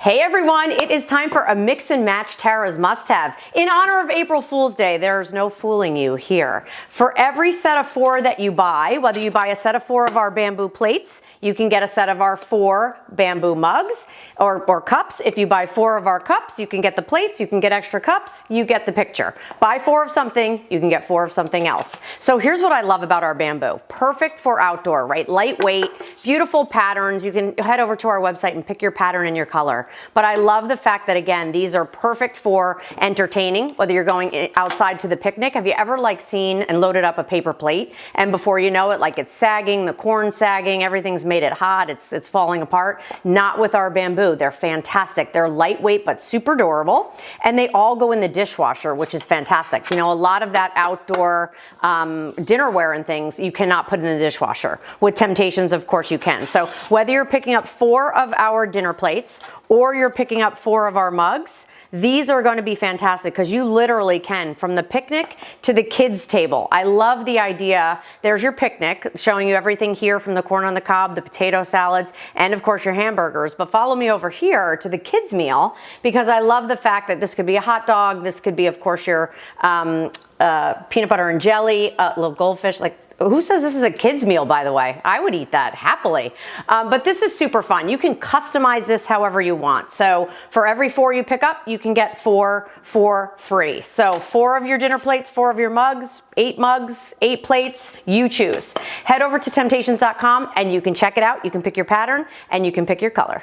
Hey everyone, it is time for a mix and match Tara's must-have. In honor of April Fool's Day, there's no fooling you here. For every set of 4 that you buy, whether you buy a set of 4 of our bamboo plates, you can get a set of our 4 bamboo mugs or cups. If you buy 4 of our cups, you can get the plates, you can get extra cups, you get the picture. Buy 4 of something, you can get 4 of something else. So here's what I love about our bamboo. Perfect for outdoor, right? Lightweight, beautiful patterns. You can head over to our website and pick your pattern and your color. But I love the fact that, again, these are perfect for entertaining, whether you're going outside to the picnic. Have you ever seen and loaded up a paper plate and before you know it, it's sagging, the corn's sagging, everything's made it hot, it's falling apart? Not with our bamboo. They're fantastic. They're lightweight but super durable, and they all go in the dishwasher, which is fantastic. You know, a lot of that outdoor dinnerware and things you cannot put in the dishwasher. With Temp-tations, of course, you can. So whether you're picking up 4 of our dinner plates or you're picking up 4 of our mugs, these are going to be fantastic because you literally can, from the picnic to the kids' table. I love the idea. There's your picnic, showing you everything here from the corn on the cob, the potato salads, and of course your hamburgers. But follow me over here to the kids' meal because I love the fact that this could be a hot dog. This could be, of course, your peanut butter and jelly, little goldfish. Who says this is a kid's meal, by the way? I would eat that happily. But this is super fun. You can customize this however you want. So for every 4 you pick up, you can get 4 for free. So 4 of your dinner plates, 4 of your mugs, 8 plates, you choose. Head over to temp-tations.com and you can check it out. You can pick your pattern and you can pick your color.